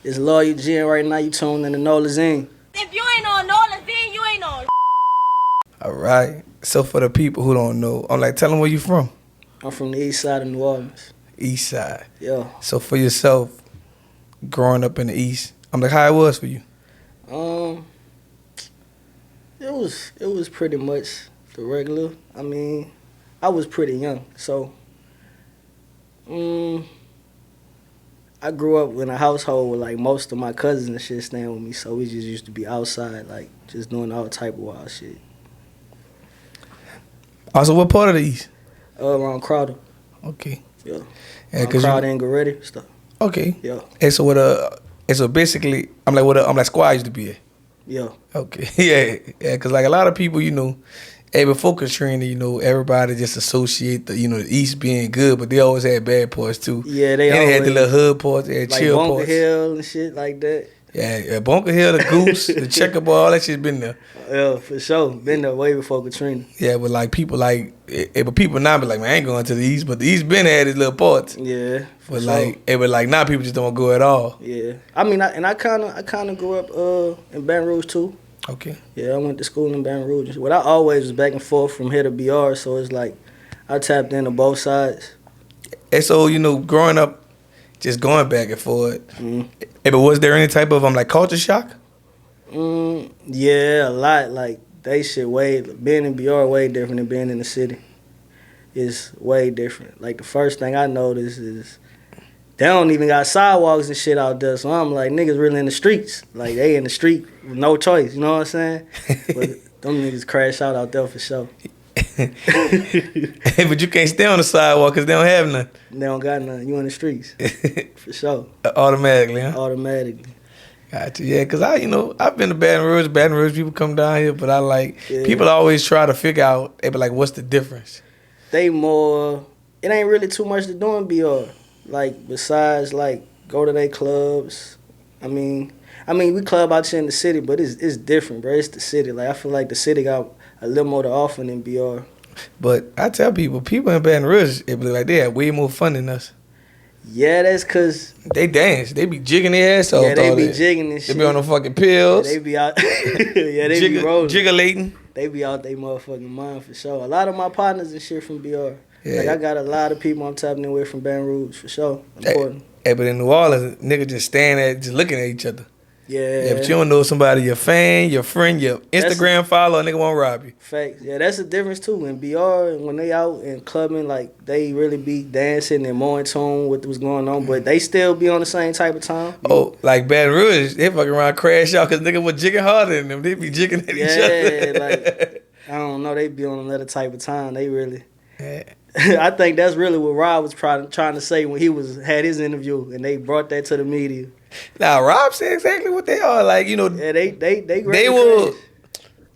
It's LoyalG, and right now you tuned in to Nolazine. If you ain't on Nolazine, you ain't on. All right. So for the people who don't know, I'm like, tell them where you from. I'm from the east side of New Orleans. East side. Yeah. So for yourself, growing up in the East, I'm like, how it was for you? Um, it was pretty much the regular. I mean, I was pretty young, so I grew up in a household with like most of my cousins and shit staying with me, so we just used to be outside, like just doing all type of wild shit. Also, what part of the East? Around Crowder. Okay. Yeah. Yeah, Crowder and Goretti stuff. Okay. Yeah. And so and so basically, I'm like squad used to be at. Yeah. Okay. Yeah. Cause like a lot of people, before Katrina, everybody just associate the East being good, but they always had bad parts too. Yeah, they had the little hood parts, they had like chill Bunker parts. Hill and shit like that. Yeah, Bunker Hill, the Goose, the Checkerball, all that shit's been there. Yeah, for sure. Been there way before Katrina. Yeah, but like people but people now be like, man, I ain't going to the East, but the East been had its little parts. Yeah, but sure. But like now people just don't go at all. Yeah, I mean, I kind of grew up in Baton Rouge too. Okay. Yeah, I went to school in Baton Rouge. But I always was back and forth from here to BR, so it's like I tapped into both sides. And so growing up, just going back and forth. Mm-hmm. But was there any type of culture shock? Yeah, a lot. Like they shit being in BR way different than being in the city. It's way different. Like the first thing I noticed is they don't even got sidewalks and shit out there. So I'm like, niggas really in the streets. Like they in the street with no choice. You know what I'm saying? But them niggas crash out there for sure. But you can't stay on the sidewalk because they don't have none. They don't got none. You in the streets. For sure. Automatically, huh? Automatically. Gotcha. Yeah, because I've been to Baton Rouge. Baton Rouge people come down here, but Yeah. People always try to figure out, they be like, what's the difference? It ain't really too much to do in BR. Like, besides, like, go to their clubs. I mean, we club out here in the city, but it's different, bro. It's the city. Like, I feel like the city got a little more to offer than BR. But I tell people in Baton Rouge, it be like they have way more fun than us. Yeah, that's because... They dance. They be jigging their ass off. Yeah, they be jigging and shit. They be on the fucking pills. Yeah, they be out... yeah, they be rolling. Jiggulating. They be out they motherfucking mind for sure. A lot of my partners and shit from BR. Yeah. Like, I got a lot of people I'm tapping in with from Baton Rouge, for sure. Important. Hey, but in New Orleans, niggas just looking at each other. Yeah. If you don't know somebody, your fan, your friend, your Instagram follower, a nigga won't rob you. Facts. Yeah, that's the difference too. In BR, when they out and clubbing, like, they really be dancing and more in tune with what's going on, but they still be on the same type of time. Oh, like Baton Rouge, they fucking around crash out because niggas was jigging harder than them. They be jigging at each other. Yeah, like, I don't know, they be on another type of time. They really... Yeah. I think that's really what Rob was trying to say when he had his interview, and they brought that to the media. Now Rob said exactly what they are. Like, Yeah, they will.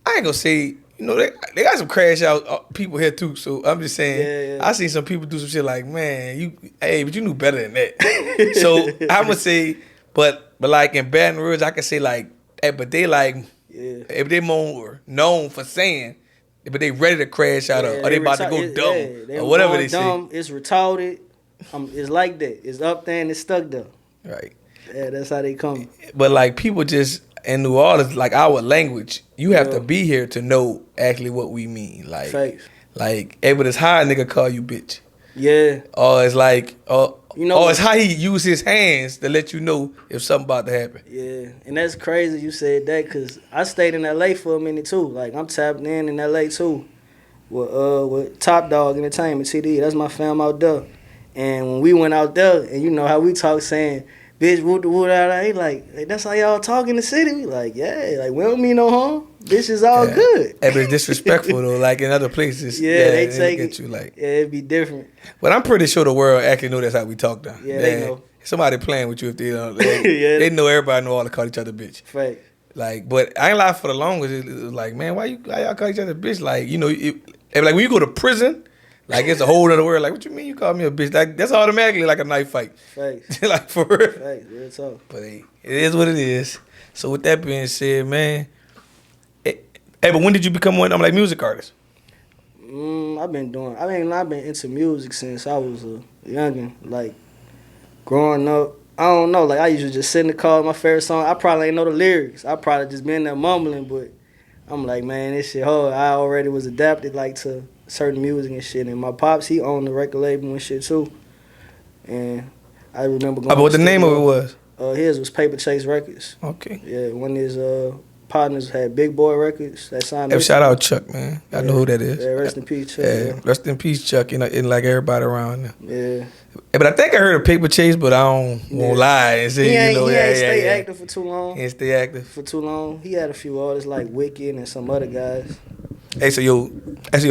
I ain't gonna say, they got some crash out people here too. So I'm just saying, Yeah. I seen some people do some shit like, man, but you knew better than that. So I'm gonna say, but like in Baton Rouge, I can say like, but they like, if they more known for saying. But they ready to crash out or they about to go dumb or whatever they say. It's retarded. It's like that. It's up there and it's stuck there. Right. Yeah, that's how they come. But like people just in New Orleans, like our language, you have to be here to know actually what we mean. Like, Facts. Like, but it's how a nigga call you bitch. Yeah. Or it's like, it's how he use his hands to let you know if something about to happen. Yeah, and that's crazy you said that because I stayed in L.A. for a minute too. Like, I'm tapped in L.A. too with Top Dog Entertainment, TD. That's my fam out there. And when we went out there, and you know how we talk saying, bitch, woot the woot out there, like, that's how y'all talk in the city? We like, yeah, like, we don't mean no harm. Bitch is all good. But it's disrespectful though, like in other places. They take it. You like. Yeah, it'd be different. But I'm pretty sure the world actually know that's how we talk now. Yeah, they know. Somebody playing with you if they don't. They know everybody know all to call each other bitch. Fact. Like, but I ain't lie, for the longest, it was like, man, why y'all call each other bitch? Like, like when you go to prison, like it's a whole other world. Like, what you mean you call me a bitch? Like, that's automatically like a knife fight. Facts. Like, for real. Facts, real talk. But hey, it is what it is. So with that being said, man, but when did you become one of them like music artists? I've been into music since I was a youngin'. Like, growing up, I don't know. Like I usually just sit in the car with my favorite song. I probably ain't know the lyrics. I probably just been there mumbling, but I'm like, man, this shit hard. I already was adapted like to certain music and shit. And my pops, he owned the record label and shit too. And I remember going. But what the name of it was? His was Paper Chase Records. Okay. Yeah, one of his partners had Big Boy Records. That signed. Hey, shout out Chuck, man. I know who that is. Yeah, rest in peace, Chuck. Yeah, rest in peace, Chuck. And like everybody around there. Yeah. But I think I heard of Paper Chase, but I won't lie and say, He ain't, you know, he ain't stay active for too long. He ain't stay active for too long. He had a few artists like Wicked and some other guys. Hey, so your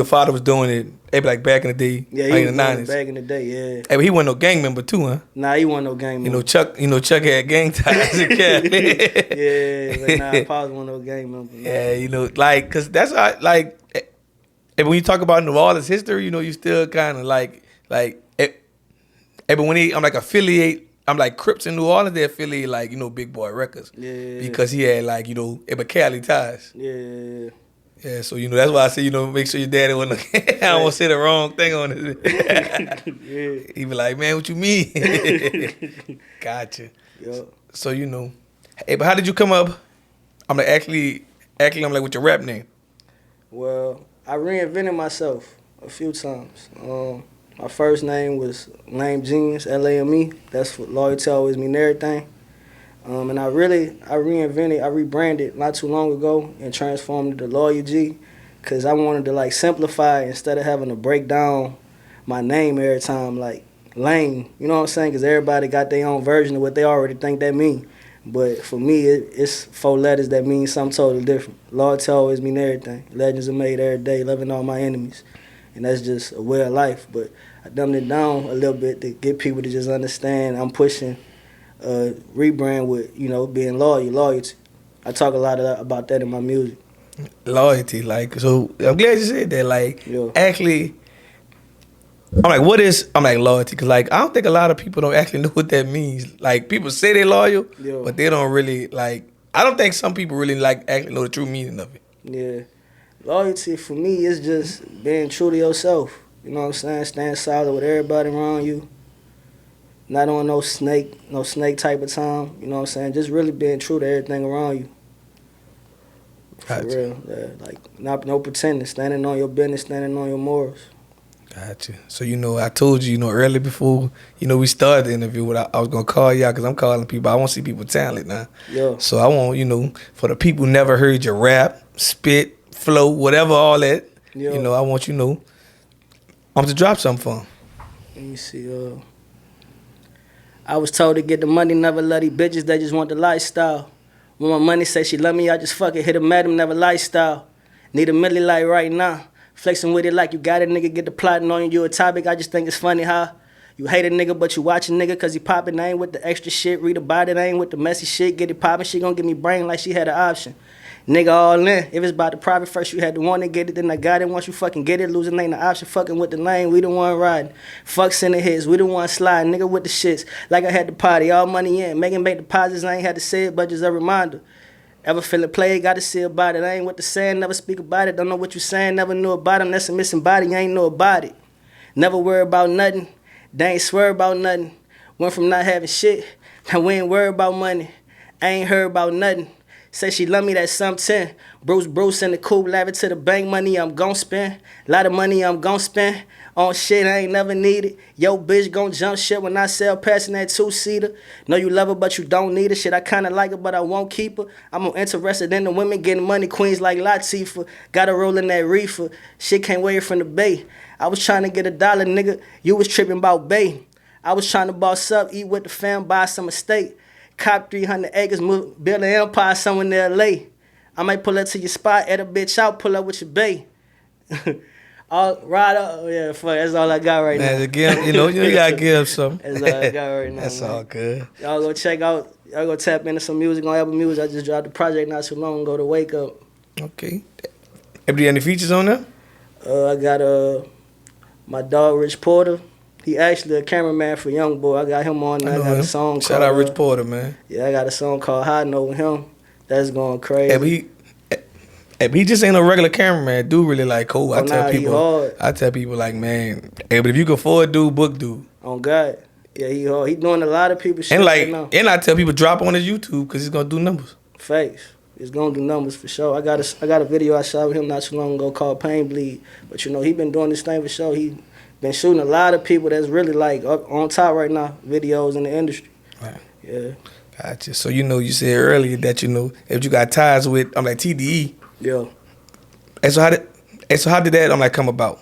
father was doing it, maybe like back in the day, Yeah, like he in the was 90s. back in the day, yeah. Hey, but he wasn't no gang member too, huh? Nah, he wasn't no gang member. Chuck had gang ties in Cali. Yeah, but nah, Pops wasn't no gang member. Yeah, like, cause that's how, like, and when you talk about New Orleans history, you still kind of like, but when I'm like affiliate, I'm like Crips in New Orleans, they affiliate like, Big Boy Records. Yeah. Because he had like, Cali ties. Yeah. Yeah, so that's why I say, make sure your daddy wasn't. I don't want to say the wrong thing on it. Yeah. He be like, man, what you mean? Gotcha. Yep. So hey, but how did you come up? I'm like actually, I'm like with your rap name. Well, I reinvented myself a few times. My first name was Lame Genius, Lame. That's what loyalty always mean everything. And I rebranded not too long ago and transformed it to LoyalG because I wanted to like simplify instead of having to break down my name every time like Lame. You know what I'm saying? Because everybody got their own version of what they already think that mean. But for me, it's 4 letters that mean something totally different. Loyalty always mean everything. Legends are made every day, loving all my enemies. And that's just a way of life. But I dumbed it down a little bit to get people to just understand I'm pushing rebrand with, being loyalty. I talk a lot about that in my music. Loyalty, like, so I'm glad you said that. Like, Yeah. actually, I'm like loyalty, because like I don't think a lot of people don't actually know what that means. Like, people say they're loyal, Yeah. but they don't really like. I don't think some people really like actually know the true meaning of it. Yeah. Loyalty for me is just being true to yourself. You know what I'm saying? Staying solid with everybody around you. Not on no snake type of time. You know what I'm saying? Just really being true to everything around you. For Gotcha. real. Yeah, like, no pretending. Standing on your business, standing on your morals. Gotcha. So, I told you, earlier before, we started the interview, I was going to call y'all because I'm calling people. I want to see people talent now. Yeah. So, I want, for the people who never heard your rap, spit, flow, whatever, all that, Yeah. I want I'm to drop something for them. Let me see. I was told to get the money, never love these bitches, they just want the lifestyle. When my money say she love me, I just fuck it, hit a madam, never lifestyle. Need a milli like right now. Flexing with it like you got it, nigga, get the plotting on you a topic. I just think it's funny how you hate a nigga, but you watch a nigga cause he poppin'. I ain't with the extra shit, read about it, I ain't with the messy shit. Get it poppin', she gon' give me brain like she had an option. Nigga all in. If it's about the profit, first you had to want to get it, then I got it. Once you fucking get it, losing ain't the option. Fucking with the lane, we the one riding. Fuck sending hits, we the one sliding. Nigga with the shits, like I had the party, all money in. Making bank deposits, I ain't had to say it, but just a reminder. Ever feeling played, gotta see about it. I ain't with the saying, never speak about it. Don't know what you saying, never knew about him. That's a missing body, you ain't know about it. Never worry about nothing, they ain't swear about nothing. Went from not having shit, now we ain't worry about money. I ain't heard about nothing. Say she love me, that's something. Bruce in the coupe, laughing to the bank, money I'm gon' spend. Lot of money I'm gon' spend on shit I ain't never needed. Yo, bitch gon' jump shit when I sell passing that 2-seater. Know you love her, but you don't need her. Shit, I kinda like her, but I won't keep her. I'm more interested in the women getting money, queens like Latifah. Gotta roll in that reefer. Shit can't wear it from the bay. I was trying to get $1, nigga. You was tripping about bay. I was trying to boss up, eat with the fam, buy some estate. Cop 300 acres, build an empire somewhere in L.A. I might pull up to your spot, add a bitch out, pull up with your bae. All right up, yeah, fuck, that's all I got right now. Again, you gotta give something. That's all I got right now. That's man. all good. Y'all go check out, y'all go tap into some music on Apple Music. I just dropped the project not too long ago to Wake Up. Okay. Any features on there? I got my dog Rich Porter. He actually a cameraman for Young Boy. I got him on there. I got a song Shout called, out Rich Porter, man. Yeah, I got a song called High Note with him. That's going crazy. But he just ain't a regular cameraman. Dude really like cool. He hard. I tell people like, man, but if you can afford dude, book dude. On God. Yeah, he hard. He doing a lot of people shit And right now. and I tell people drop on his YouTube because he's gonna do numbers. Facts. It's gonna do numbers for sure. I got a video I shot with him not too long ago called Pain Bleed. But you know, he been doing this thing for sure. He been shooting a lot of people that's really like up on top right now, videos in the industry. Right. Yeah. Gotcha. So you know, you said earlier that you know if you got ties with like TDE. Yeah. And so how did that like come about?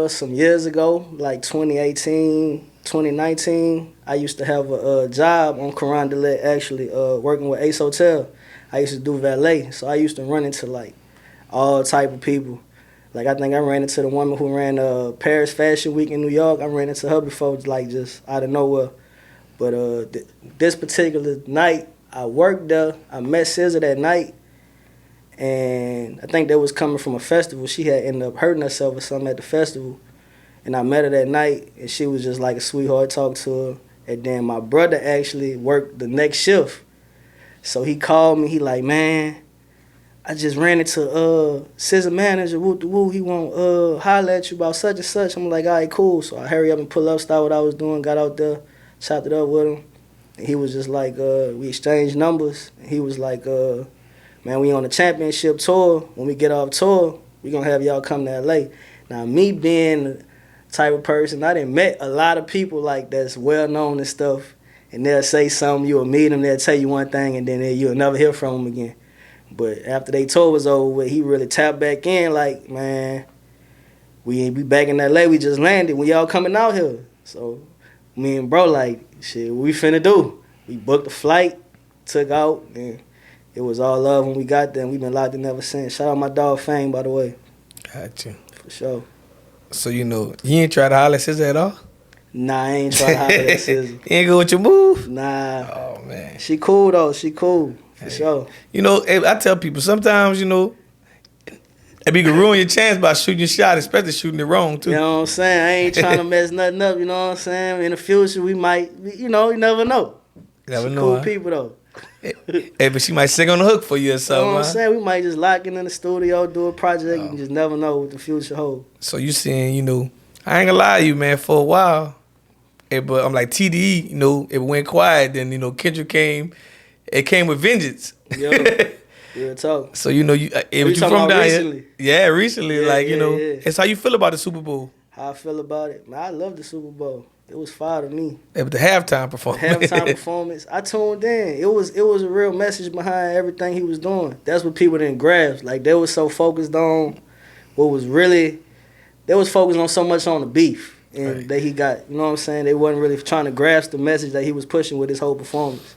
Some years ago, like 2018, 2019, I used to have a job on Carondelet actually, working with Ace Hotel. I used to do valet, so I used to run into like all type of people. Like I think I ran into the woman who ran Paris Fashion Week in New York. I ran into her before, like just out of nowhere. But this particular night, I worked there. I met SZA that night, and I think that was coming from a festival. She had ended up hurting herself or something at the festival, and I met her that night, and she was just like a sweetheart. Talked to her, and then my brother actually worked the next shift, so he called me. He like, man, I just ran into SZA manager. Woo woo. He won't holler at you about such and such. I'm like, all right, cool. So I hurry up and pull up, start what I was doing, got out there, chopped it up with him. And he was just like, we exchanged numbers. And he was like, man, we on the championship tour. When we get off tour, we gonna have y'all come to LA. Now me being the type of person, I done met a lot of people like that's well known and stuff. And they'll say something, you'll meet them, they'll tell you one thing, and then you'll never hear from them again. But after they tour was over with, he really tapped back in like, man, we back in LA, we just landed. We all coming out here. So me and bro like, shit, what we finna do? We booked a flight, took out, and it was all love when we got there, and we been locked in ever since. Shout out my dog Fame, by the way. Gotcha. For sure. So you know, you ain't try to holler at SZA at all? Nah, I ain't trying to holler at SZA. You ain't go with your move? Nah. Oh man. She cool though, she cool. For sure. You know, I tell people sometimes, you know, if you can ruin your chance by shooting your shot, especially shooting it wrong too. You know what I'm saying? I ain't trying to mess nothing up, you know what I'm saying? In the future, we might, you know, you never know. Never she know. cool people though. Hey, but she might sing on the hook for you or something. You know what I'm huh? saying? We might just lock in the studio, do a project, and just never know what the future holds. So you saying, you know, I ain't gonna lie to you, man, for a while. But I'm like TDE, you know, it went quiet. Then, you know, Kendrick came. It came with vengeance. Yo, real talk. So, you know, you you from down recently? here. Yeah, recently. Yeah, like, you yeah, know, yeah. it's how you feel about the Super Bowl. How I feel about it? Man, I love the Super Bowl. It was fire to me. Yeah, but the halftime performance. Halftime performance, I tuned in. It was a real message behind everything he was doing. That's what people didn't grasp. Like they was so focused on what was really, they was focused on so much on the beef and Right. that he got. You know what I'm saying? They wasn't really trying to grasp the message that he was pushing with his whole performance.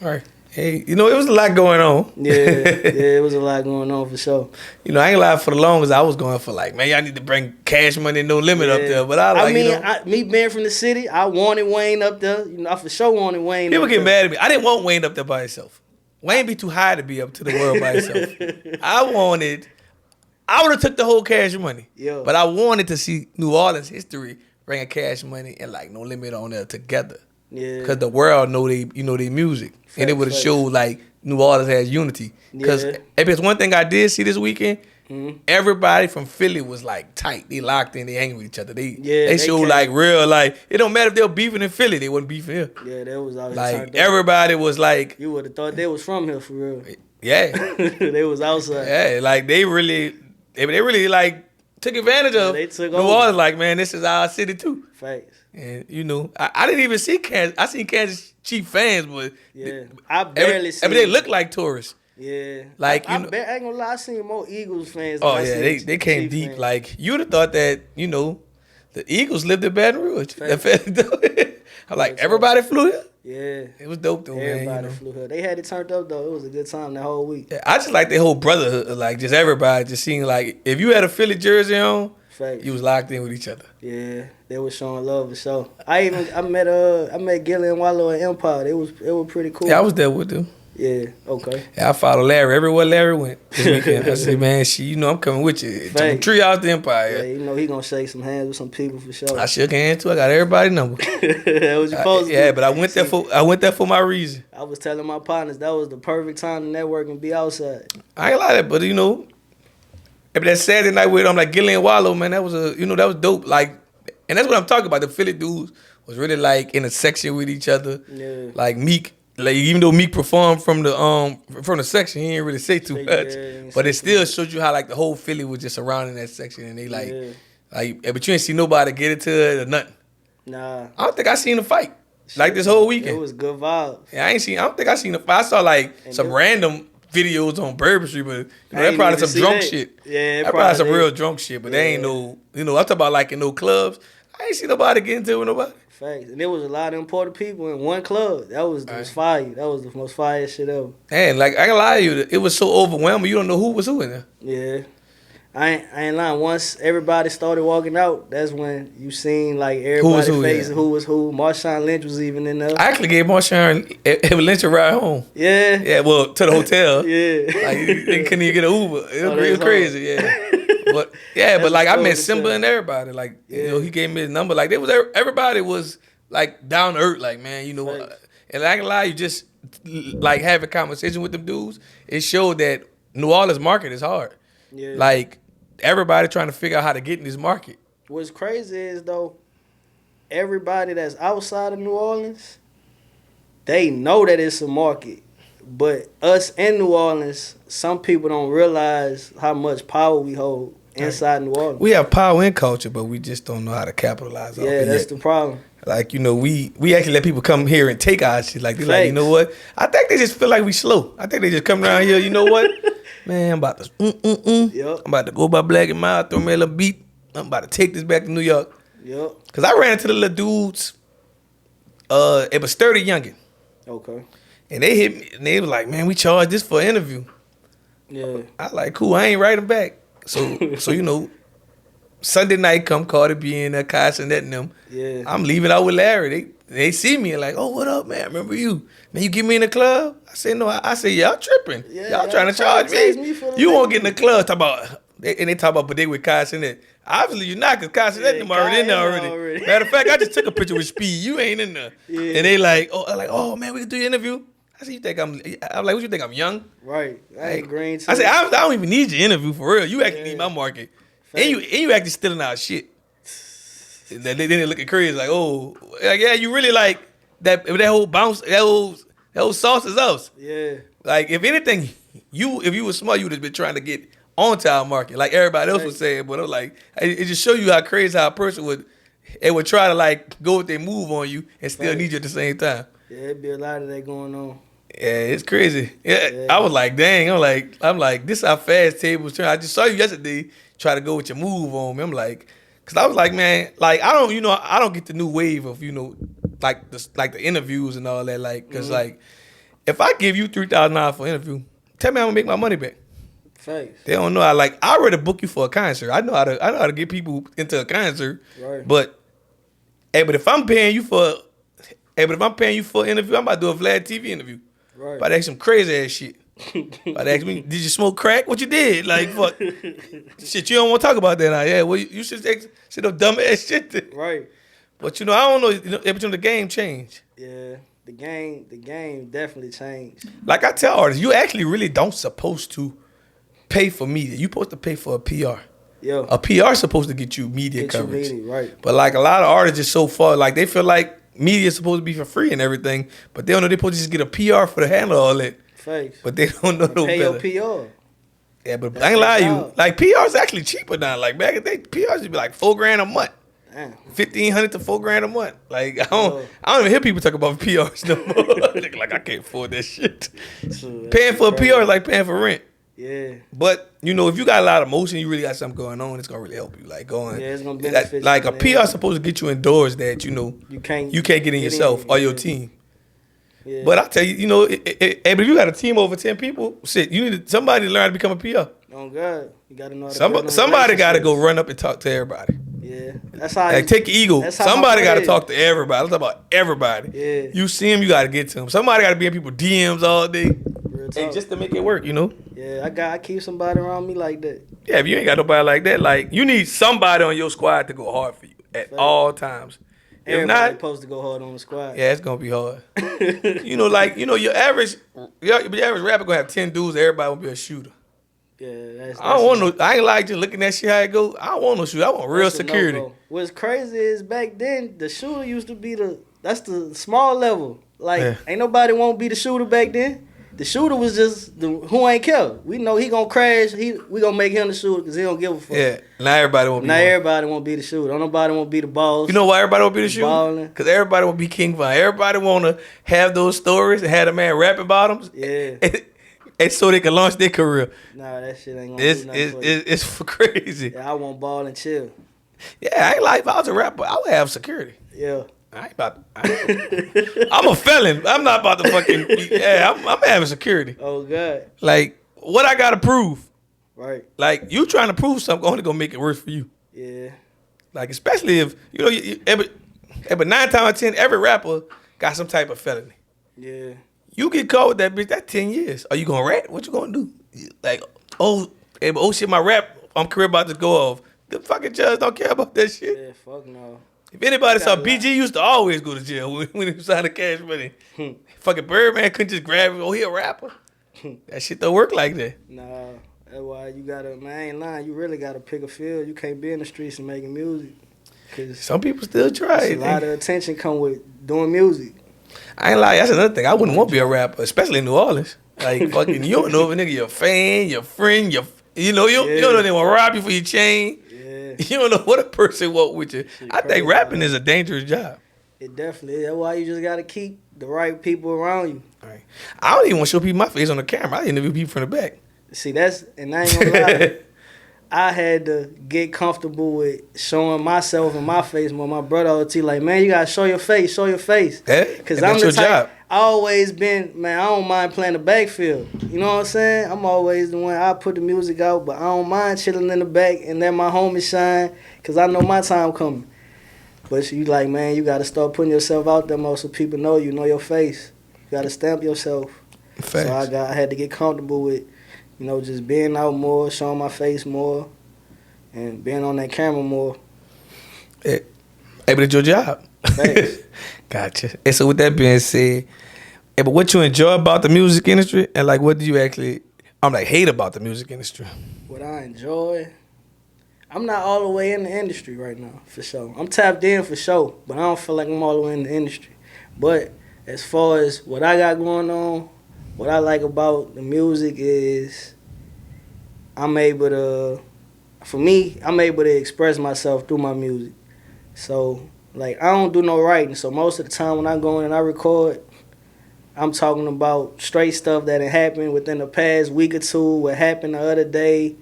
All right. Hey, you know, it was a lot going on. Yeah, it was a lot going on for sure. You know, I ain't lie, for the longest I was going for like, man, y'all need to bring Cash Money No Limit up there. But I mean, you know, me being from the city, I wanted Wayne up there. You know, I for sure wanted Wayne. people up get there. mad at me. I didn't want Wayne up there by himself. Wayne be too high to be up to the world by himself. I would have took the whole Cash Money. Yeah. But I wanted to see New Orleans history bringing Cash Money and like No Limit on there together. Yeah. Cause the world know they music, and it would have facts. showed like New Orleans has unity. Cause Yeah. if it's one thing I did see this weekend, Mhm. everybody from Philly was like tight. They locked in. They hanging with each other. They they showed came. like real like it don't matter if they're beefing in Philly. They wasn't beefing here. Yeah, that was out here Like turned up. everybody was like, You would have thought they was from here for real. yeah, They was outside. yeah. Like they really like took advantage of they took New over. Orleans. Like man, this is our city too. Facts. And you know, I didn't even see Kansas. I seen Kansas Chief fans, but Yeah. I barely seen. I mean, they look like tourists. Yeah. like, I you know- I ain't gonna lie, I seen more Eagles fans. Than Oh I yeah, seen they came Chief deep. fans. Like you'd have thought that you know, the Eagles lived in Baton Rouge. I'm like everybody flew here. Yeah. It was dope though, Everybody man. You know? flew here. They had it turned up though. It was a good time that whole week. Yeah, I just like the whole brotherhood, like just everybody just seeing like if you had a Philly jersey on, Facts. you was locked in with each other. Yeah, they was showing love for sure. I met Gilly and Wallow at Empire. It was pretty cool. Yeah, I was there with them. Yeah, okay. Yeah, I followed Larry everywhere Larry went this weekend. I said, man, you know I'm coming with you. Facts. Tree out the Empire. Yeah, Yeah. you know he gonna shake some hands with some people for sure. I shook hands too. I got everybody's number. That was you supposed to Yeah, do. but I went there for my reason. I was telling my partners that was the perfect time to network and be outside. I ain't like that, but you know, if that Saturday night with I'm like Gilly and Wallow, man, that was dope. Like And that's what I'm talking about. The Philly dudes was really like in a section with each other. Yeah. Like Meek, like even though Meek performed from the section, he didn't really say too much. But it still showed you how like the whole Philly was just surrounding that section, and they like, but you ain't see nobody get into it or nothing. Nah. I don't think I seen a fight like this whole weekend. It was good vibes. Yeah, I don't think I seen a fight. I saw like some random videos on Bourbon Street, but that probably some drunk shit. Yeah, that probably some real drunk shit. But they ain't no, I'm talking about like in no clubs. I ain't see nobody get into it with nobody. Facts. And there was a lot of important people in one club. That was fire. That was the most fire shit ever. Man, like I can lie to you, it was so overwhelming. You don't know who was who in there. Yeah. I ain't lying. Once everybody started walking out, that's when you seen like everybody facing who was who. Marshawn Lynch was even in there. I actually gave Marshawn Lynch a ride home. Yeah. Yeah, well, to the hotel. Yeah. Like they couldn't even get an Uber. It was crazy, yeah. But like I met Simba and everybody. Like he gave me his number. Like everybody was like down to earth. Like, man, and I can lie, you just like having conversation with them dudes. It showed that New Orleans market is hard. Yeah. Like everybody trying to figure out how to get in this market. What's crazy is though, everybody that's outside of New Orleans, they know that it's a market. But us in New Orleans, some people don't realize how much power we hold inside New Orleans. We have power and culture, but we just don't know how to capitalize on it. Yeah, that's the problem. Like, we actually let people come here and take our shit. Like, they're like, you know what? I think they just feel like we slow. I think they just come around here, you know what? Man, I'm about to, Yep. I'm about to go by Black and Mild, throw me a little beat. I'm about to take this back to New York. Yep. Because I ran into the little dudes. It was 30 youngin. Okay. And they hit me, and they was like, man, we charged this for an interview. Yeah. I like, cool, I ain't writing back. So Sunday night come Cardi B and Kai and them. Yeah. I'm leaving out with Larry. They see me and like, oh, what up, man? Remember you? Man, you get me in the club? I said, no. I said, y'all tripping. Yeah, y'all trying to charge me. You won't get in the club. Talk about, and they talk about, but they with Kai and that. Obviously, you're not, because Kai and them already in there already. Matter of fact, I just took a picture with Speed. You ain't in there. Yeah. And they like, oh, man, we can do your interview. I said, I'm like, what you think, I'm young? Right. I ain't green too. I said, I don't even need your interview for real. You actually need my market. And you actually stealing our shit. And then they looking crazy, like, oh, like, yeah, you really like that whole bounce, that whole sauce is us. Yeah. Like, if anything, if you were smart, you would have been trying to get onto our market, like everybody else was saying. But I'm like, it just show you how crazy how a person would try to like go with their move on you and still need you at the same time. Yeah, it'd be a lot of that going on. Yeah, it's crazy. Yeah, I was like, dang. I'm like, this how fast tables turn. I just saw you yesterday try to go with your move on me. I'm like, cause I was like, man, like I don't get the new wave of like the interviews and all that. Like, cause like, if I give you $3,000 for an interview, tell me I'm gonna make my money back. Thanks. They don't know. I already book you for a concert. I know how to get people into a concert. Right. But if I'm paying you for an interview, I'm about to do a Vlad TV interview. Right. About to ask some crazy ass shit. About to ask me, did you smoke crack? What you did? Like, fuck. Shit, you don't want to talk about that now. Yeah, well, you should say no dumb ass shit. Right. But I don't know. Every time the game changed. Yeah, the game definitely changed. Like I tell artists, you actually really don't supposed to pay for media. You supposed to pay for a PR. Yeah. A PR supposed to get you media coverage. Right. But like a lot of artists just so far, like they feel like media is supposed to be for free and everything, but they don't know they're supposed to just get a PR for the handle all that. Thanks. But they don't know no better. Pay your PR. Yeah, but I ain't lie to you. Like PR is actually cheaper now. Like back in the day, PR used to be like $4,000 a month. Damn. $1,500 to $4,000 a month. Like I don't even hear people talk about PRs no more. Like I can't afford that shit. Paying for a PR is like paying for rent. Yeah. But if you got a lot of motion, you really got something going on, it's gonna really help you. Like going. Yeah, it's gonna benefit. Like a PR is supposed to get you indoors that you can't get in yourself or your team. Yeah. But I tell you, but if you got a team over 10 people, shit, you need somebody to learn how to become a PR. Oh God, you gotta know. Somebody got to go run up and talk to everybody. Yeah, that's how. Like take your ego. Somebody got to talk to everybody. I'm talking about everybody. Yeah. You see him, you got to get to him. Somebody got to be in people's DMs all day. And just to make it work, Yeah, I keep somebody around me like that. Yeah, if you ain't got nobody like that, like you need somebody on your squad to go hard for you at all times. If not, supposed to go hard on the squad. Yeah, it's gonna be hard. Your average rapper gonna have 10 dudes. Everybody will be a shooter. Yeah, that's I don't want no. I ain't like just looking at shit how it go. I don't want no shoot. I want real security. No-go. What's crazy is back then the shooter used to be that's the small level. Like ain't nobody won't be the shooter back then. The shooter was just the who ain't care. We know he gonna crash. We gonna make him the shooter because he don't give a fuck. Yeah, now everybody won't be. Now everybody won't be the shooter. Don't nobody won't be the boss. You know why everybody won't be the shooter? Because everybody won't be King Von. Everybody want to have those stories and have a man rap about them. Yeah. And so they can launch their career. Nah, that shit ain't gonna do nothing for you. It's for crazy. Yeah, I want ball and chill. Yeah, I ain't like if I was a rapper, I would have security. Yeah. I'm a felon. I'm not about to fucking. Yeah, I'm having security. Oh God. Like what I gotta prove. Right. Like you trying to prove something only gonna make it worse for you. Yeah. Like especially if you know every 9 times out of 10 every rapper got some type of felony. Yeah. You get caught with that bitch, that's 10 years. Are you gonna rap? What you gonna do? Like oh shit, my rap career about to go off. The fucking judge don't care about that shit. Yeah. Fuck no. If anybody saw BG used to always go to jail when he signed the Cash Money. Fucking Birdman couldn't just grab him. Oh, he a rapper. That shit don't work like that. Nah, that's why you gotta, man, I ain't lying. You really gotta pick a field. You can't be in the streets and making music. Cause some people still try it. A lot of attention come with doing music. I ain't lying. That's another thing. I wouldn't want to be a rapper, especially in New Orleans. Like fucking, you don't know if a nigga your fan, your friend, you don't know they want to rob you for your chain. You don't know what a person want with you. I think rapping is a dangerous job. It definitely is. That's why you just got to keep the right people around you. Right. I don't even want to show people my face on the camera. I interview people from the back. See, and I ain't gonna lie. I had to get comfortable with showing myself and my face more. My brother always tell like, man, you got to show your face. Yeah, because I'm the type. Job. I always been, man, I don't mind playing the backfield. You know what I'm saying? I'm always the one, I put the music out, but I don't mind chilling in the back and let my homies shine because I know my time coming. But you like, man, you got to start putting yourself out there more so people know you, know your face. You got to stamp yourself. Facts. So I had to get comfortable with, just being out more, showing my face more, and being on that camera more. Hey, but it's your job. Thanks. Gotcha. And so with that being said, but what you enjoy about the music industry and like what do you actually hate about the music industry? What I enjoy, I'm not all the way in the industry right now, for sure. I'm tapped in for sure, but I don't feel like I'm all the way in the industry. But as far as what I got going on, what I like about the music is I'm able to express myself through my music. So like, I don't do no writing, so most of the time when I go in and I record, I'm talking about straight stuff that had happened within the past week or two, what happened the other day,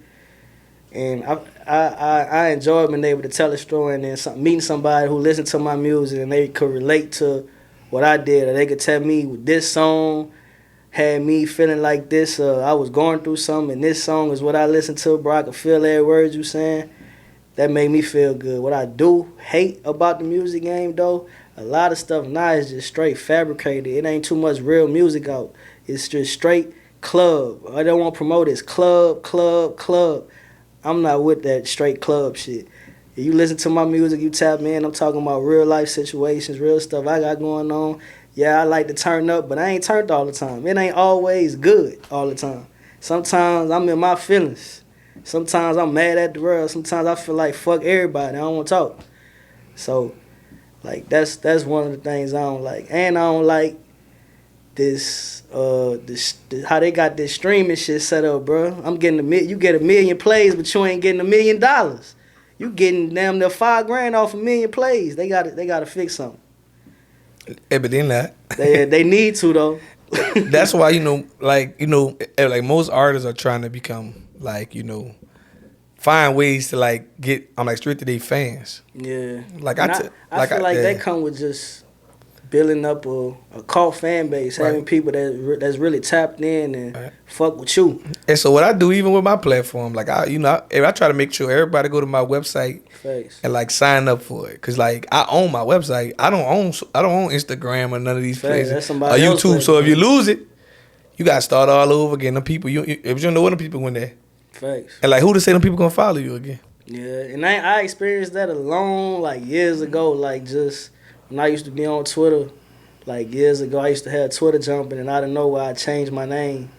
and I enjoy being able to tell a story and then meeting somebody who listened to my music and they could relate to what I did, or they could tell me this song had me feeling like this, I was going through something, and this song is what I listened to, bro, I could feel every word you saying. That made me feel good. What I do hate about the music game, though, a lot of stuff now is just straight fabricated. It ain't too much real music out. It's just straight club. I don't want to promote it. It's club, club, club. I'm not with that straight club shit. If you listen to my music, you tap me in, I'm talking about real life situations, real stuff I got going on. Yeah, I like to turn up, but I ain't turned all the time. It ain't always good all the time. Sometimes I'm in my feelings. Sometimes I'm mad at the world. Sometimes I feel like fuck everybody. I don't want to talk. So, like, that's one of the things I don't like. And I don't like this how they got this streaming shit set up, bro. You get 1 million plays, but you ain't getting $1 million. You getting damn near $5,000 off 1 million plays. They got to fix something. But they're not. They need to though. That's why like most artists are trying to become find ways to get straight to their fans. Yeah. I feel like they come with just building up a cult fan base, having people that's really tapped in and fuck with you. And so what I do even with my platform, I try to make sure everybody go to my website and sign up for it, cause I own my website. I don't own Instagram or none of these places. That's somebody or YouTube. Place, so if you lose it, you gotta start all over again. Them people, if you don't know what them people went there. Facts. And who to say them people gonna follow you again? Yeah, and I experienced that alone years ago. Just when I used to be on Twitter, years ago, I used to have Twitter jumping, and I didn't know why I changed my name.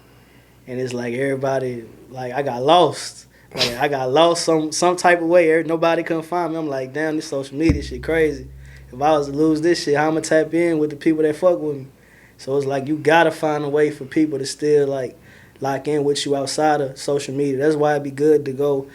and it's like everybody, like I got lost. Like I got lost some type of way. Nobody couldn't find me. I'm like, damn, this social media shit crazy. If I was to lose this shit, how I'ma tap in with the people that fuck with me? So it's like you gotta find a way for people to still like lock in with you outside of social media. That's why it'd be good to go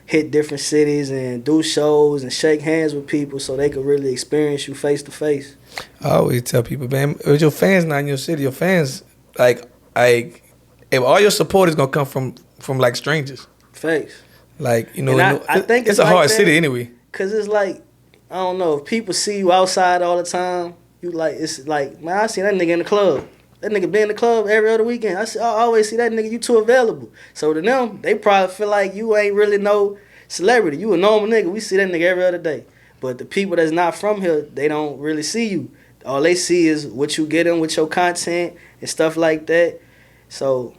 hit different cities and do shows and shake hands with people so they could really experience you face to face. I always tell people, man, if your fans not in your city, your fans like if all your support is gonna come from like strangers. Face. Like, you know, I think it's a like hard that, city anyway. Cause it's like, I don't know, if people see you outside all the time, you like, it's like, man, I see that nigga in the club. That nigga be in the club every other weekend. I always see that nigga, you too available. So to them, they probably feel like you ain't really no celebrity. You a normal nigga. We see that nigga every other day. But the people that's not from here, they don't really see you. All they see is what you get in with your content and stuff like that. So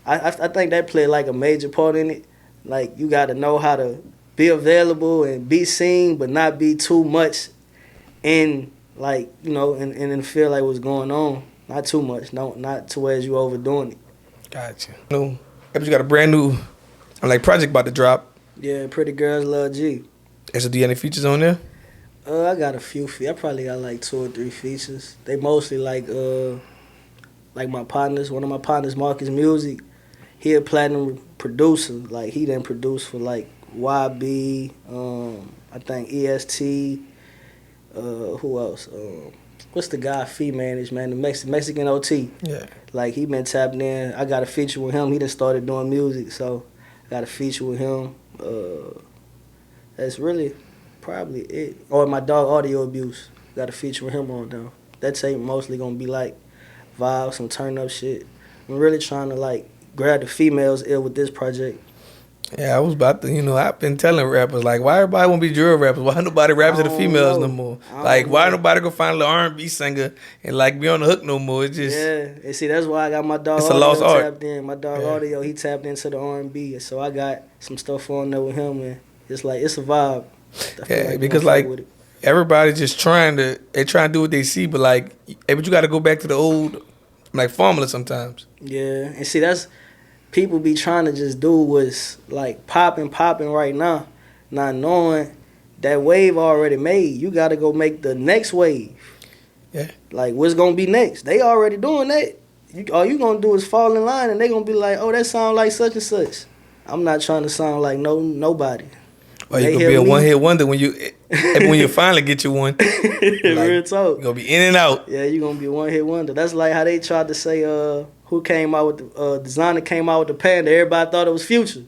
I think that played like a major part in it. Like, you got to know how to be available and be seen, but not be too much in, like, you know, and feel like what's going on. Not too much. No, not to where you overdoing it. Gotcha. You got a brand new, like, project about to drop. Yeah, Pretty Girls Love G. So do you have any features on there? I got a few. I probably got like 2 or 3 features. They mostly like my partners. One of my partners, Marcus Music. He a platinum producer. Like, he done produced for like YB, I think EST. Who else? What's the guy Fee managed, man? The Mexican OT. Yeah. Like, he been tapped in. I got a feature with him. He done started doing music, so I got a feature with him. That's really probably it. Or my dog Audio Abuse. Got a feature with him on though. That tape mostly gonna be like vibes, some turn up shit. I'm really trying to like grab the females ill with this project. Yeah, I was about to, I've been telling rappers, like, why everybody want to be drill rappers? Why nobody raps to the females no more? Like, why nobody go find a little R&B singer and, like, be on the hook no more? It's just... Yeah, and see, that's why I got my dog it's a Audio lost art. tapped in. My dog Audio, he tapped into the R&B, so I got some stuff on there with him, and it's like, it's a vibe. Yeah, because, like, everybody just trying to do what they see, but, like, but you got to go back to the old, like, formula sometimes. Yeah, and see, that's... People be trying to just do what's like popping right now, not knowing that wave already made. You got to go make the next wave. Yeah. Like, what's going to be next? They already doing that. All you going to do is fall in line, and they going to be like, oh, that sound like such and such. I'm not trying to sound like nobody. Or you going to be a one-hit wonder when you finally get your one. Like, real talk. You're going to be in and out. Yeah, you're going to be a one-hit wonder. That's like how they tried to say, who came out with the designer came out with the Panda. Everybody thought it was Future.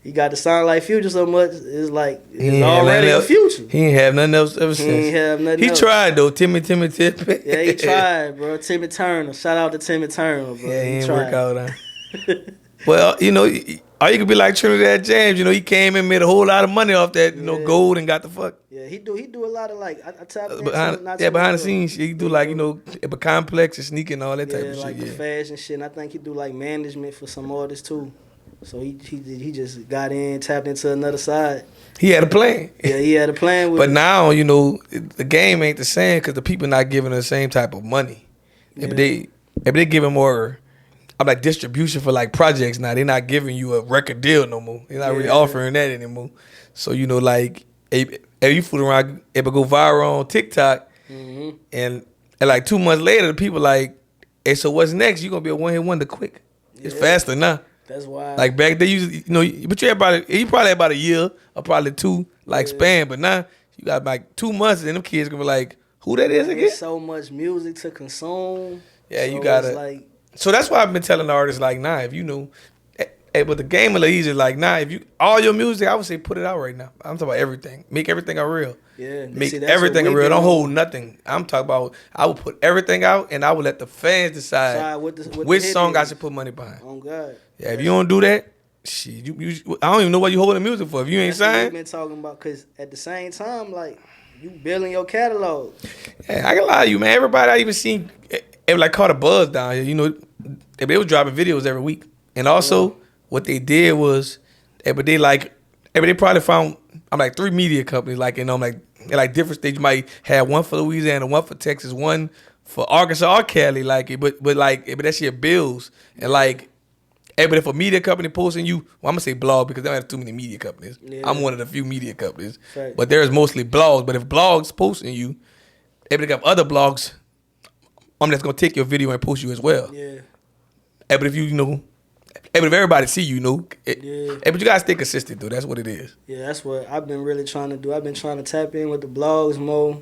He got to sound like Future so much. It's like it's already a Future. He ain't have nothing else ever since. He ain't have nothing else. He tried though. Timmy. Yeah, he tried, bro. Timmy Turner. Shout out to Timmy Turner, bro. Yeah, he ain't work out. Well, or you could be like Trinidad James. He came and made a whole lot of money off that, gold and got the fuck. Yeah, he do a lot of like I tap behind the scenes, he do like a complex and sneaking and all that type of like shit. The fashion shit. And I think he do like management for some artists too. So he just got in, tapped into another side. He had a plan. Yeah, he had a plan. But now the game ain't the same because the people not giving the same type of money. Yeah. If they giving more. I'm like distribution for like projects now. They're not giving you a record deal no more. They're not really offering that anymore. So like if you fool around, it would go viral on TikTok, and like 2 months later, the people like, hey, so what's next? You gonna be a one hit wonder quick. It's faster now. That's why. Like back then, but you probably had about a year or probably 2 span, but now you got like 2 months, and them kids gonna be like, who that is again? There's so much music to consume. Yeah, so you gotta. So that's why I've been telling the artists, like, nah, if but the game is easy, like, nah, all your music, I would say put it out right now. I'm talking about everything. Make everything real. Yeah. Make everything real. Don't hold nothing. I'm talking about, I would put everything out, and I would let the fans decide which song I should put money behind. Oh, God. Yeah, if you don't do that, shit, I don't even know what you holding music for. If you ain't signed. We've been talking about, because at the same time, like, you building your catalog. Yeah, I can lie to you, man. Everybody I even seen, it like caught a buzz down here. They was dropping videos every week, and also what they did was, they probably found like 3 media companies, like like different states. You might have one for Louisiana, one for Texas, one for Arkansas or Cali, but that shit bills, and like Hey, but if a media company posting you, well, I'm gonna say blog because they don't have too many media companies. Yeah. I'm one of the few media companies, Fact. but there's mostly blogs. But if blogs posting you, if they have other blogs, I'm just gonna take your video and post you as well. Yeah. Hey, but if but if everybody see you, Yeah. Hey, but you gotta stay consistent though. That's what it is. Yeah, that's what I've been really trying to do. I've been trying to tap in with the blogs more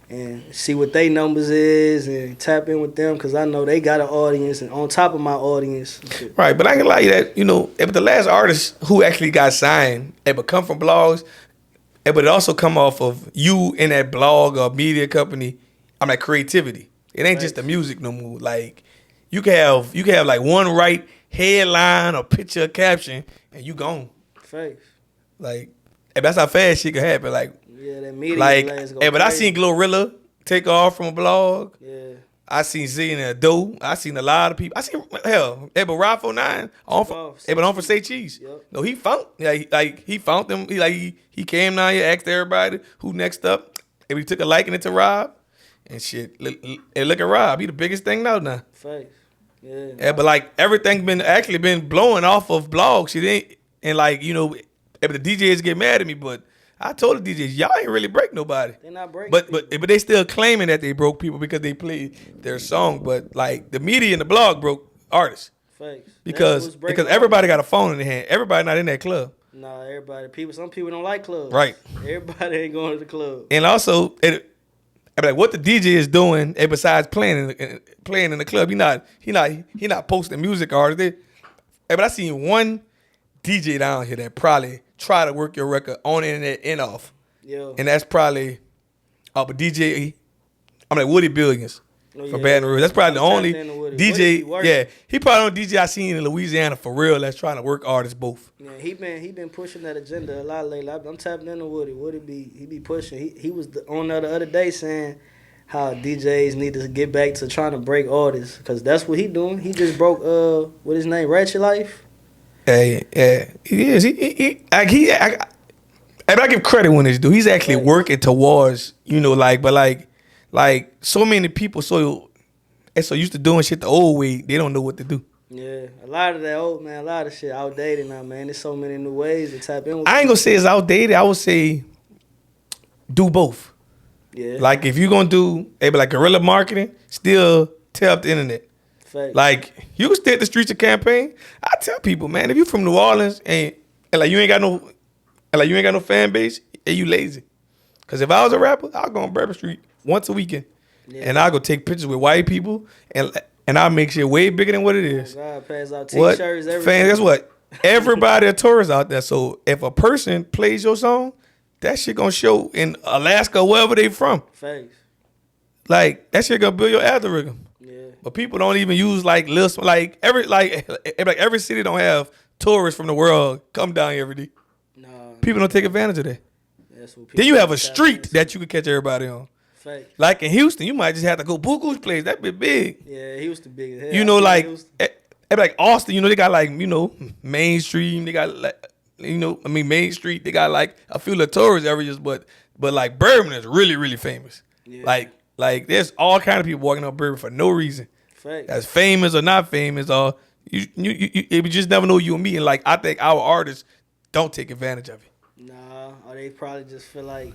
and see what they numbers is and tap in with them because I know they got an audience and on top of my audience. Right, but I can lie you that, if the last artist who actually got signed, it would come from blogs, but it also come off of you in that blog or media company. I'm like creativity. It ain't just the music no more. Like you can have like one right headline or picture or caption and you gone. Facts. Like, that's how fast shit can happen. Like, yeah, that media like, go but I seen Glorilla take off from a blog. Yeah. I seen Z and Ado. I seen a lot of people. I seen but Ralph 09 on for Say Cheese. Yep. No, he found he found them. He came down here, asked everybody who next up. And we took a liking to Rob and shit. And look at Rob. He the biggest thing now. Facts. Yeah. Yeah, but like everything been blowing off of blogs. Shit ain't and the DJs get mad at me, but I told the DJs, y'all ain't really break nobody. They not breaking But they still claiming that they broke people because they played their song. But like the media and the blog broke artists. Facts. Because everybody got a phone in their hand. Everybody not in that club. Nah, everybody. Some people don't like clubs. Right. Everybody ain't going to the club. And also, like what the DJ is doing, besides playing in the club, he not posting music artists. But I seen one DJ down here that probably try to work your record on the internet and off. Yeah. And that's probably a DJ. I'm like Woody Billions from Baton Rouge. That's probably the only DJ. Yeah, he probably the only DJ I seen in Louisiana for real that's trying to work artists both. Yeah, he been pushing that agenda a lot lately. I'm tapping into Woody. Woody be pushing. He was on the other day saying how DJs need to get back to trying to break artists because that's what he doing. He just broke what his name, Ratchet Life. Yeah, he is. I give credit when this dude. He's actually working towards, but so many people so used to doing shit the old way, they don't know what to do. Yeah, a lot of that old man, a lot of shit outdated now, man. There's so many new ways to tap in with. I ain't gonna say it's outdated. I would say do both. Yeah. Like if you're gonna do like guerrilla marketing, still tap the internet. Fact. Like you can stay at the streets of campaign. I tell people, man, if you from New Orleans and like you ain't got no fan base, and you lazy. Cause if I was a rapper, I'll go on Bourbon Street once a weekend, and I'll go take pictures with white people, and I'll make shit way bigger than what it is. Oh God, pass out t-shirts, everything. Fans, guess what? Everybody a tourist out there. So if a person plays your song, that shit gonna show in Alaska, wherever they from. Thanks. Like that shit gonna build your algorithm. Yeah. But people don't even use every city don't have tourists from the world come down here every day. Nah. People don't take advantage of that. That's what Then you have a street that you can catch everybody on. Fake. Like in Houston, you might just have to go Buku's place. That bit big. Yeah, Houston big as hell. You know, like Austin, they got Main Street. They got Main Street. They got like a few little tourist areas, but like Bourbon is really, really famous. Yeah. Like there's all kind of people walking up Bourbon for no reason. Fake. That's famous or not famous, or you just never know you and me. And like I think our artists don't take advantage of it. Nah, or they probably just feel like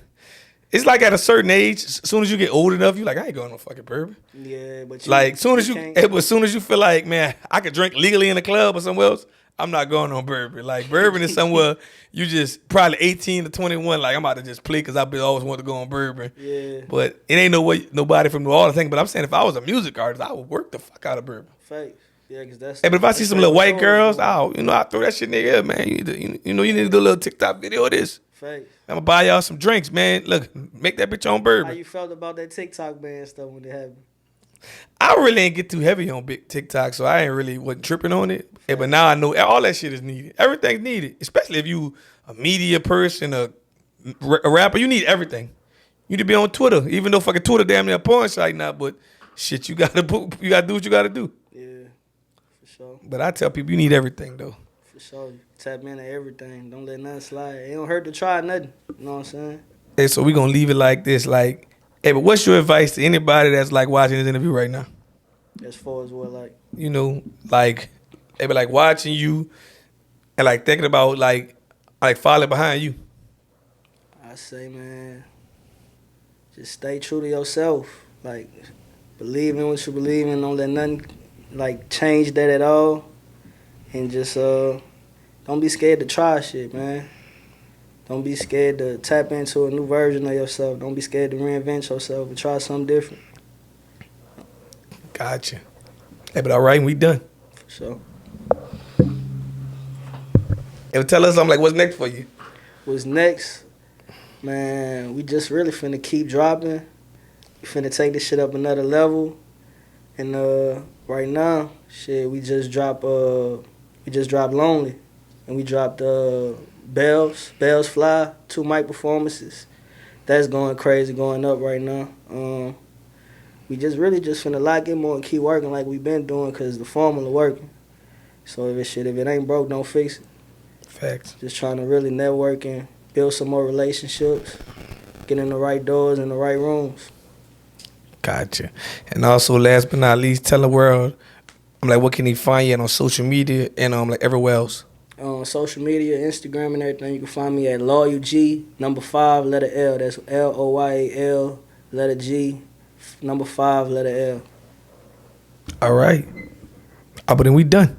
it's like at a certain age, as soon as you get old enough, you like, I ain't going no fucking Bourbon. Yeah, but as soon as you feel like, man, I could drink legally in a club or somewhere else, I'm not going on Bourbon. Like Bourbon is somewhere you just probably 18 to 21. Like I'm about to just play because I've always wanted to go on Bourbon. Yeah. But it ain't nobody from New Orleans thing. But I'm saying if I was a music artist, I would work the fuck out of Bourbon. Fake. Yeah, because that's. Hey, but if I see some little white girls, I throw that shit in their ear, man. You need to do a little TikTok video of this. Fake. I'm gonna buy y'all some drinks, man. Look, make that bitch on Bourbon. How you felt about that TikTok ban stuff when it happened? I really ain't get too heavy on big TikTok, so I wasn't tripping on it. Yeah, but now I know all that shit is needed. Everything's needed, especially if you a media person, a rapper. You need everything. You need to be on Twitter, even though fucking Twitter damn near a porn site now. But shit, you gotta do what you gotta do. Yeah, for sure. But I tell people you need everything though. For sure, tap into everything. Don't let nothing slide. It don't hurt to try nothing. You know what I'm saying? Hey, so we gonna leave it like this, like. Hey, but what's your advice to anybody that's like watching this interview right now? As far as what, like? Like they be like watching you and like thinking about like following behind you? I say, man, just stay true to yourself. Like, believe in what you believe in. Don't let nothing like change that at all. And just don't be scared to try shit, man. Don't be scared to tap into a new version of yourself. Don't be scared to reinvent yourself and try something different. Gotcha. Hey, but all right, we done. For sure. Hey, tell us something like what's next for you? What's next? Man, we just really finna keep dropping. We finna take this shit up another level. And right now, shit, we just dropped Lonely. And we dropped Bells Fly, 2 mic performances. That's going crazy, going up right now. We just finna lock in more and keep working like we've been doing, cause the formula working. So if it ain't broke, don't fix it. Facts. Just trying to really network and build some more relationships, get in the right doors in the right rooms. Gotcha. And also, last but not least, tell the world, I'm like, what can he find you on social media and like everywhere else? On social media, Instagram and everything, you can find me at LoyalG, number 5, letter L. That's LOYAL, letter G, number 5, letter L. All right. But then we done.